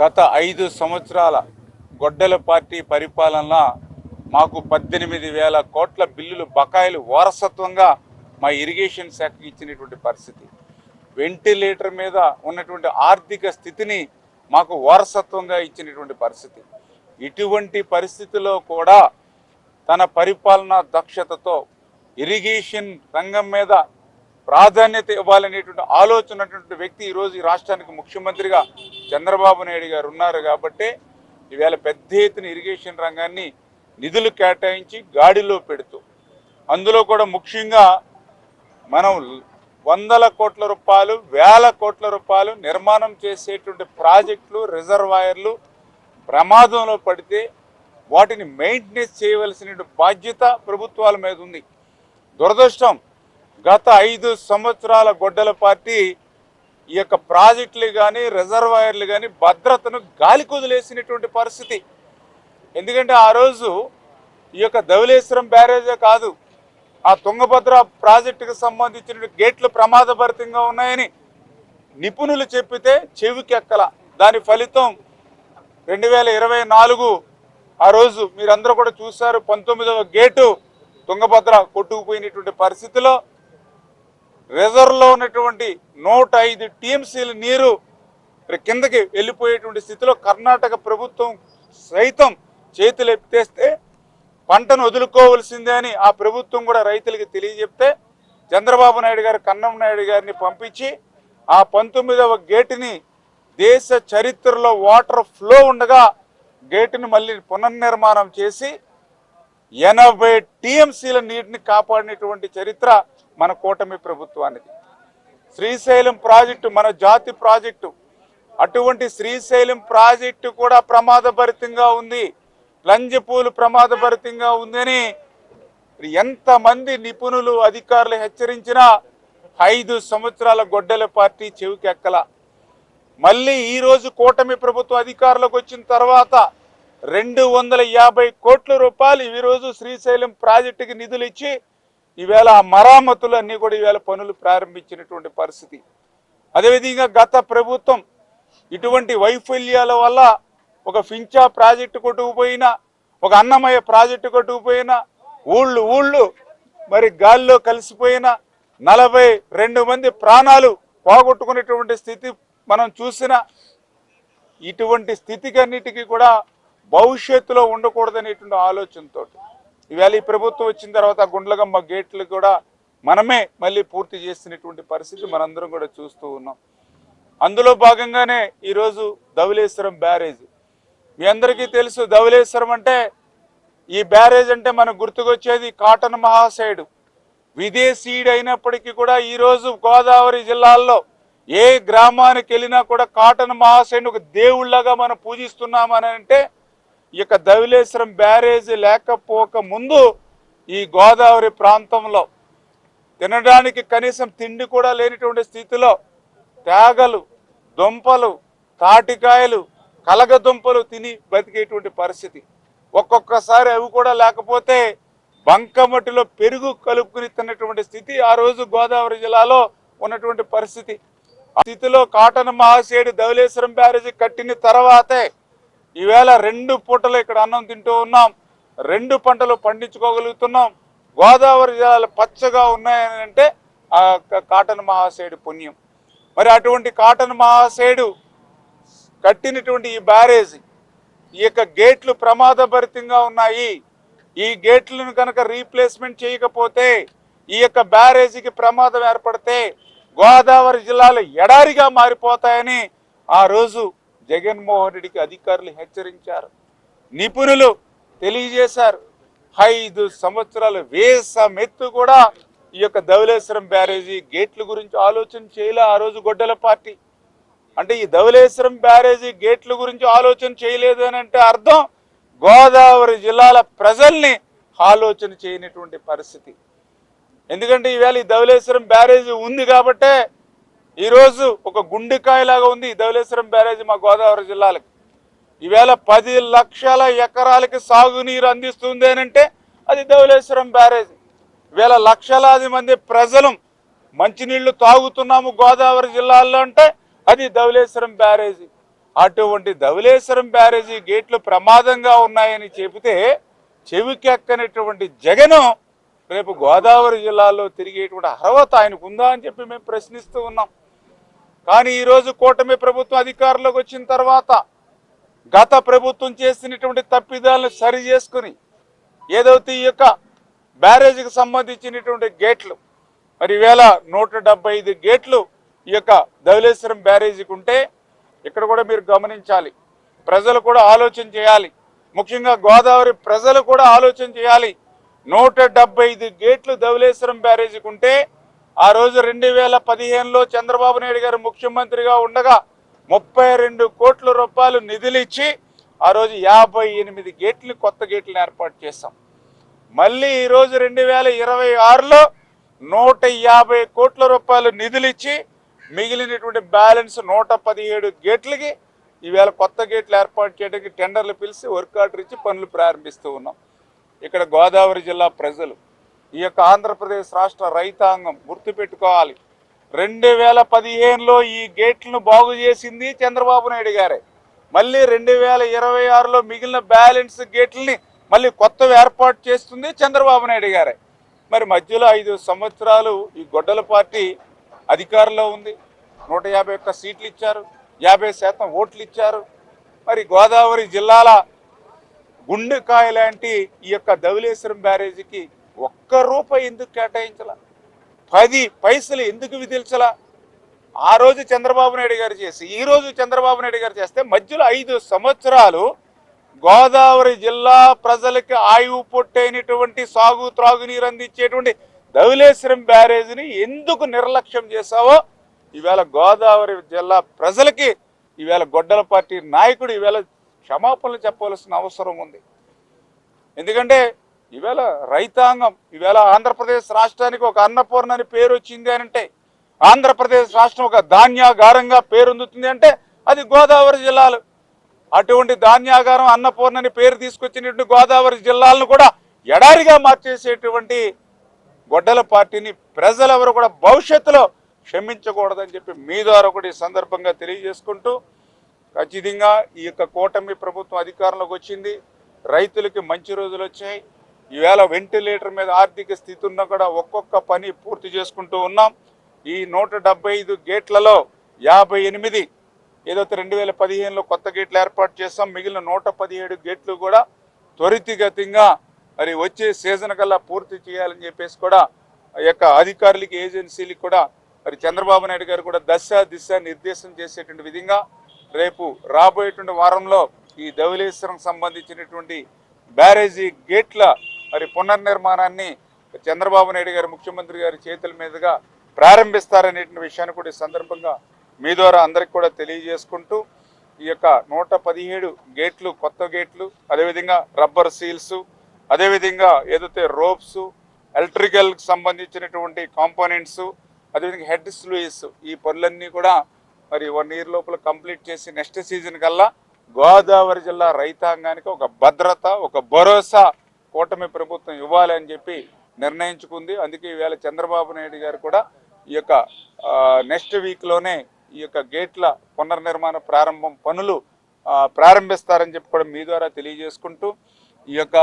గత 5 సంవత్సరాల గొడ్డల పార్టీ పరిపాలనలో మాకు 18,000 కోట్ల బిల్లులు బకాయిలు వారసత్వంగా మా ఇరిగేషన్ శాఖకి ఇచ్చినటువంటి పరిస్థితి. వెంటిలేటర్ మీద ఉన్నటువంటి ఆర్థిక స్థితిని మాకు వారసత్వంగా ఇచ్చినటువంటి పరిస్థితి. ఇటువంటి పరిస్థితిలో కూడా తన పరిపాలనా దక్షతతో ఇరిగేషన్ రంగం మీద ప్రాధాన్యత ఇవ్వాలనేటువంటి ఆలోచన ఉన్నటువంటి వ్యక్తి ఈరోజు ఈ రాష్ట్రానికి ముఖ్యమంత్రిగా చంద్రబాబు నాయుడు గారు ఉన్నారు. కాబట్టి ఈవేళ పెద్ద ఎత్తున ఇరిగేషన్ రంగాన్ని నిధులు కేటాయించి గాడిలో పెడుతూ, అందులో కూడా ముఖ్యంగా మనం వందల కోట్ల రూపాయలు, వేల కోట్ల రూపాయలు నిర్మాణం చేసేటువంటి ప్రాజెక్టులు, రిజర్వాయర్లు ప్రమాదంలో పడితే వాటిని మెయింటెనెన్స్ చేయవలసిన బాధ్యత ప్రభుత్వాల మీద ఉంది. దురదృష్టం, గత 5 సంవత్సరాల గొడ్డల పార్టీ ఈ యొక్క ప్రాజెక్టులు కానీ రిజర్వాయర్లు కానీ భద్రతను గాలికి వదిలేసినటువంటి పరిస్థితి. ఎందుకంటే ఆ రోజు ఈ యొక్క ధవళేశ్వరం బ్యారేజే కాదు, ఆ తుంగభద్ర ప్రాజెక్టుకు సంబంధించిన గేట్లు ప్రమాదభరితంగా ఉన్నాయని నిపుణులు చెప్పితే చెవికెక్కల. దాని ఫలితం 2024 ఆ రోజు మీరందరూ కూడా చూశారు. 19వ గేటు తుంగభద్ర కొట్టుకుపోయినటువంటి పరిస్థితిలో రిజర్వ్లో ఉన్నటువంటి 105 టీఎంసీల నీరు కిందకి వెళ్ళిపోయేటువంటి స్థితిలో కర్ణాటక ప్రభుత్వం సైతం చేతులు ఎత్తేస్తే పంటను వదులుకోవలసిందే అని ఆ ప్రభుత్వం కూడా రైతులకి తెలియజెప్తే చంద్రబాబు నాయుడు గారు కన్నం నాయుడు గారిని పంపించి ఆ 19వ గేటుని దేశ చరిత్రలో వాటర్ ఫ్లో ఉండగా గేటుని మళ్ళీ పునర్నిర్మాణం చేసి 80 టీఎంసీల నీటిని కాపాడినటువంటి చరిత్ర మన కూటమి ప్రభుత్వానికి. శ్రీశైలం ప్రాజెక్టు మన జాతి ప్రాజెక్టు. అటువంటి శ్రీశైలం ప్రాజెక్టు కూడా ప్రమాదభరితంగా ఉంది, లంజపూలు ప్రమాదభరితంగా ఉందని ఎంతమంది నిపుణులు అధికారులు హెచ్చరించినా 5 సంవత్సరాల గొడ్డల పార్టీ చెవికెక్కల. మళ్ళీ ఈరోజు కూటమి ప్రభుత్వం అధికారులకు వచ్చిన తర్వాత 250 కోట్ల రూపాయలు ఈరోజు శ్రీశైలం ప్రాజెక్టుకి నిధులు ఇచ్చి ఈవేళ ఆ మరామతులు అన్నీ కూడా ఈవేళ పనులు ప్రారంభించినటువంటి పరిస్థితి. అదేవిధంగా గత ప్రభుత్వం ఇటువంటి వైఫల్యాల వల్ల ఒక ఫించా ప్రాజెక్టు కొట్టుకుపోయినా, ఒక అన్నమయ్య ప్రాజెక్టు కొట్టుకుపోయినా, ఊళ్ళు మరి గాల్లో కలిసిపోయినా 42 మంది ప్రాణాలు పోగొట్టుకునేటువంటి స్థితి మనం చూసిన. ఇటువంటి స్థితికన్నిటికీ కూడా భవిష్యత్తులో ఉండకూడదనేటువంటి ఆలోచనతో ఈవేళ ఈ ప్రభుత్వం వచ్చిన తర్వాత గుండ్లగమ్మ గేట్లు కూడా మనమే మళ్ళీ పూర్తి చేస్తున్నటువంటి పరిస్థితి మనందరం కూడా చూస్తూ ఉన్నాం. అందులో భాగంగానే ఈరోజు ధవళేశ్వరం బ్యారేజ్. మీ అందరికీ తెలుసు, ధవళేశ్వరం అంటే, ఈ బ్యారేజ్ అంటే మనకు గుర్తుకొచ్చేది కాటన్ మహాశయుడు. విదేశీయుడు అయినప్పటికీ కూడా ఈరోజు గోదావరి జిల్లాల్లో ఏ గ్రామానికి వెళ్ళినా కూడా కాటన్ మహాశయుడు ఒక దేవుళ్లాగా మనం పూజిస్తున్నామని అంటే ఈ యొక్క ధవళేశ్వరం బ్యారేజ్ లేకపోక ముందు ఈ గోదావరి ప్రాంతంలో తినడానికి కనీసం తిండి కూడా లేనిటువంటి స్థితిలో తేగలు, దుంపలు, తాటికాయలు, కలగదుంపలు తిని బతికేటువంటి పరిస్థితి. ఒక్కొక్కసారి అవి కూడా లేకపోతే బంకమట్టిలో పెరుగు కలుపుకుని తిన్నటువంటి స్థితి ఆ రోజు గోదావరి జిల్లాలో ఉన్నటువంటి పరిస్థితి. ఆ స్థితిలో కాటన్ మహాశయుడు ధవళేశ్వరం బ్యారేజీ కట్టిన తర్వాతే ఈవేళ 2 పూటలు ఇక్కడ అన్నం తింటూ ఉన్నాం, 2 పంటలు పండించుకోగలుగుతున్నాం. గోదావరి జిల్లాలు పచ్చగా ఉన్నాయని అంటే ఆ కాటన్ మహాశయుడు పుణ్యం. మరి అటువంటి కాటన్ మహాశయుడు కట్టినటువంటి ఈ బ్యారేజీ, ఈ యొక్క గేట్లు ప్రమాదభరితంగా ఉన్నాయి. ఈ గేట్లను కనుక రీప్లేస్మెంట్ చేయకపోతే, ఈ యొక్క బ్యారేజీకి ప్రమాదం ఏర్పడితే గోదావరి జిల్లాలు ఎడారిగా మారిపోతాయని ఆ రోజు జగన్మోహన్ రెడ్డికి అధికారులు హెచ్చరించారు, నిపుణులు తెలియజేశారు. 5 సంవత్సరాలు వేసమెత్తు కూడా ఈ యొక్క ధవళేశ్వరం బ్యారేజీ గేట్ల గురించి ఆలోచన చేయలే ఆ రోజు గొడ్డల పార్టీ. అంటే ఈ ధవళేశ్వరం బ్యారేజీ గేట్ల గురించి ఆలోచన చేయలేదు అని అంటే అర్థం గోదావరి జిల్లాల ప్రజల్ని ఆలోచన చేయనటువంటి పరిస్థితి. ఎందుకంటే ఈవేళ ఈ ధవళేశ్వరం బ్యారేజీ ఉంది కాబట్టే ఈరోజు ఒక గుండెకాయలాగా ఉంది ఈ ధవళేశ్వరం బ్యారేజీ మా గోదావరి జిల్లాలకు. ఈవేళ 10 లక్షల ఎకరాలకి సాగునీరు అందిస్తుంది అని అంటే అది ధవళేశ్వరం బ్యారేజీ. ఈవేళ లక్షలాది మంది ప్రజలు మంచినీళ్లు తాగుతున్నాము గోదావరి జిల్లాల్లో అంటే అది ధవళేశ్వరం బ్యారేజీ. అటువంటి ధవళేశ్వరం బ్యారేజీ గేట్లు ప్రమాదంగా ఉన్నాయని చెబితే చెవికెక్కనటువంటి జగను రేపు గోదావరి జిల్లాలో తిరిగేటువంటి అర్హత ఆయనకు ఉందా అని చెప్పి మేము ప్రశ్నిస్తూ ఉన్నాం. కానీ ఈరోజు కూటమి ప్రభుత్వం అధికారంలోకి వచ్చిన తర్వాత గత ప్రభుత్వం చేసినటువంటి తప్పిదాలను సరి చేసుకుని ఏదైతే ఈ యొక్క బ్యారేజీకి సంబంధించినటువంటి గేట్లు మరి ఈవేళ 175 గేట్లు ఈ యొక్క ధవళేశ్వరం బ్యారేజీకి ఉంటే ఇక్కడ కూడా మీరు గమనించాలి, ప్రజలు కూడా ఆలోచన చేయాలి, ముఖ్యంగా గోదావరి ప్రజలు కూడా ఆలోచన చేయాలి. 175 గేట్లు ధవళేశ్వరం బ్యారేజీకి ఉంటే ఆ రోజు 2015లో చంద్రబాబు నాయుడు గారు ముఖ్యమంత్రిగా ఉండగా 32 కోట్ల రూపాయలు నిధులు ఇచ్చి ఆ రోజు 58 గేట్లు కొత్త గేట్లను ఏర్పాటు చేశాం. మళ్ళీ ఈరోజు 2026లో 150 కోట్ల రూపాయలు నిధులు ఇచ్చి మిగిలినటువంటి బ్యాలెన్స్ 117 గేట్లకి ఈవేళ కొత్త గేట్లు ఏర్పాటు చేయడానికి టెండర్లు పిలిచి వర్క్ ఆర్డర్ ఇచ్చి పనులు ప్రారంభిస్తూ ఉన్నాం. ఇక్కడ గోదావరి జిల్లా ప్రజలు ఈ యొక్క ఆంధ్రప్రదేశ్ రాష్ట్ర రైతాంగం గుర్తుపెట్టుకోవాలి, 2015లో ఈ గేట్లను బాగు చేసింది చంద్రబాబు నాయుడు గారే. మళ్ళీ 2026లో మిగిలిన బ్యాలెన్స్ గేట్లని మళ్ళీ కొత్తవి ఏర్పాటు చేస్తుంది చంద్రబాబు నాయుడు గారే. మరి మధ్యలో 5 సంవత్సరాలు ఈ గొడ్డల పార్టీ అధికారంలో ఉంది, 151 సీట్లు ఇచ్చారు, 50% ఓట్లు ఇచ్చారు. మరి గోదావరి జిల్లాల గుండెకాయ లాంటి ఈ యొక్క ధవళేశ్వరం బ్యారేజీకి ₹1 ఎందుకు కేటాయించాల, 10 పైసలు ఎందుకు విధించాల? ఆ రోజు చంద్రబాబు నాయుడు గారు చేసి ఈ రోజు చంద్రబాబు నాయుడు గారు చేస్తే మధ్యలో 5 సంవత్సరాలు గోదావరి జిల్లా ప్రజలకి ఆయువు పొట్టైనటువంటి సాగు త్రాగునీరు అందించేటువంటి ధవళేశ్వరం బ్యారేజీని ఎందుకు నిర్లక్ష్యం చేశావో ఈవేళ గోదావరి జిల్లా ప్రజలకి ఈవేళ గొడ్డల పార్టీ నాయకుడు ఈవేళ క్షమాపణలు చెప్పవలసిన అవసరం ఉంది. ఎందుకంటే ఈవేళ రైతాంగం ఈవేళ ఆంధ్రప్రదేశ్ రాష్ట్రానికి ఒక అన్నపూర్ణ అని పేరు వచ్చింది అని అంటే, ఆంధ్రప్రదేశ్ రాష్ట్రం ఒక ధాన్యాగారంగా పేరొందుతుంది అంటే అది గోదావరి జిల్లాలు. అటువంటి ధాన్యాగారం అన్నపూర్ణని పేరు తీసుకొచ్చినటువంటి గోదావరి జిల్లాలను కూడా ఎడారిగా మార్చేసేటువంటి గొడ్డల పార్టీని ప్రజలెవరు కూడా భవిష్యత్తులో క్షమించకూడదని చెప్పి మీ ద్వారా కూడా ఈ సందర్భంగా తెలియజేసుకుంటూ, ఖచ్చితంగా ఈ యొక్క కూటమి ప్రభుత్వం అధికారంలోకి వచ్చింది, రైతులకి మంచి రోజులు వచ్చాయి. ఈవేళ వెంటిలేటర్ మీద ఆర్థిక స్థితి ఉన్నా కూడా ఒక్కొక్క పని పూర్తి చేసుకుంటూ ఉన్నాం. ఈ 175 గేట్లలో 58 ఏదైతే 2015లో కొత్త గేట్లు ఏర్పాటు చేస్తాం, మిగిలిన 117 గేట్లు కూడా త్వరితగతిగా మరి వచ్చే సీజన్ కల్లా పూర్తి చేయాలని చెప్పేసి కూడా ఆ యొక్క అధికారులకి ఏజెన్సీలకు కూడా మరి చంద్రబాబు నాయుడు గారు కూడా దిశ నిర్దేశం చేసేటువంటి విధంగా రేపు రాబోయేటువంటి వారంలో ఈ ధవళేశ్వరం సంబంధించినటువంటి బ్యారేజీ గేట్ల మరి పునర్నిర్మాణాన్ని చంద్రబాబు నాయుడు గారు ముఖ్యమంత్రి గారి చేతుల మీదుగా ప్రారంభిస్తారనే విషయాన్ని కూడా ఈ సందర్భంగా మీ ద్వారా అందరికి కూడా తెలియజేసుకుంటూ, ఈ యొక్క 117 గేట్లు కొత్త గేట్లు, అదేవిధంగా రబ్బర్ సీల్స్, అదేవిధంగా ఏదైతే రోప్స్, ఎలక్ట్రికల్కి సంబంధించినటువంటి కాంపోనెంట్స్, అదేవిధంగా హెడ్ స్లూయిస్, ఈ పనులన్నీ కూడా మరి 1 ఇయర్ లోపల కంప్లీట్ చేసి నెక్స్ట్ సీజన్ కల్లా గోదావరి జిల్లా రైతాంగానికి ఒక భద్రత, ఒక భరోసా కూటమి ప్రభుత్వం ఇవ్వాలి అని చెప్పి నిర్ణయించుకుంది. అందుకే ఈవేళ చంద్రబాబు నాయుడు గారు కూడా ఈ యొక్క నెక్స్ట్ వీక్లోనే ఈ యొక్క గేట్ల పునర్నిర్మాణ ప్రారంభం పనులు ప్రారంభిస్తారని చెప్పి కూడా మీ ద్వారా తెలియజేసుకుంటూ, ఈ యొక్క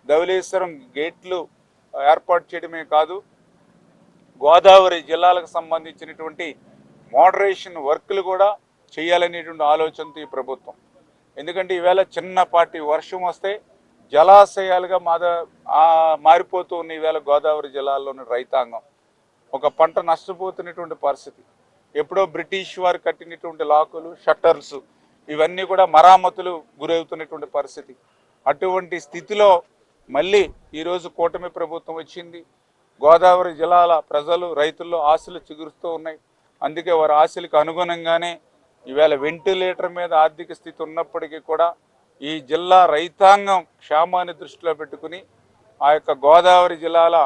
ధవళేశ్వరం గేట్లు ఏర్పాటు చేయడమే కాదు, గోదావరి జిల్లాలకు సంబంధించినటువంటి మోడరేషన్ వర్క్లు కూడా చేయాలనేటువంటి ఆలోచనతో ఈ ప్రభుత్వం. ఎందుకంటే ఈవేళ చిన్నపాటి వర్షం వస్తే జలాశయాలుగా మారిపోతూ ఉన్న ఈవేళ గోదావరి జిల్లాల్లోని రైతాంగం ఒక పంట నష్టపోతున్నటువంటి పరిస్థితి. ఎప్పుడో బ్రిటిష్ వారు కట్టినటువంటి లాకులు, షట్టర్స్ ఇవన్నీ కూడా మరామతులు గురవుతున్నటువంటి పరిస్థితి. అటువంటి స్థితిలో మళ్ళీ ఈరోజు కూటమి ప్రభుత్వం వచ్చింది. గోదావరి జిల్లాల ప్రజలు, రైతుల్లో ఆశలు చిగురుస్తూ ఉన్నాయి. అందుకే వారి ఆశలకు అనుగుణంగానే ఈవేళ వెంటిలేటర్ మీద ఆర్థిక స్థితి ఉన్నప్పటికీ కూడా ఈ జిల్లా రైతాంగం క్షేమాన్ని దృష్టిలో పెట్టుకుని ఆ యొక్క గోదావరి జిల్లాల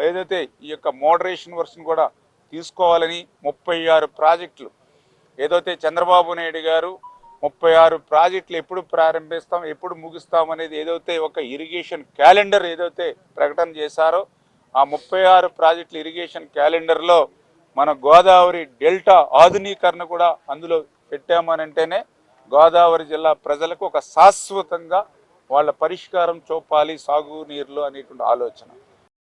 ఏదైతే ఈ యొక్క మోడరేషన్ వర్క్స్ని కూడా తీసుకోవాలని 36 ప్రాజెక్టులు ఏదైతే చంద్రబాబు నాయుడు గారు 36 ప్రాజెక్టులు ఎప్పుడు ప్రారంభిస్తాం, ఎప్పుడు ముగిస్తాం అనేది ఏదైతే ఒక ఇరిగేషన్ క్యాలెండర్ ఏదైతే ప్రకటన చేశారో ఆ 36 ప్రాజెక్టుల ఇరిగేషన్ క్యాలెండర్లో మన గోదావరి డెల్టా ఆధునీకరణ కూడా అందులో పెట్టామనంటేనే గోదావరి జిల్లా ప్రజలకు ఒక శాశ్వతంగా వాళ్ళ పరిష్కారం చూపాలి సాగునీరులో అనేటువంటి ఆలోచన.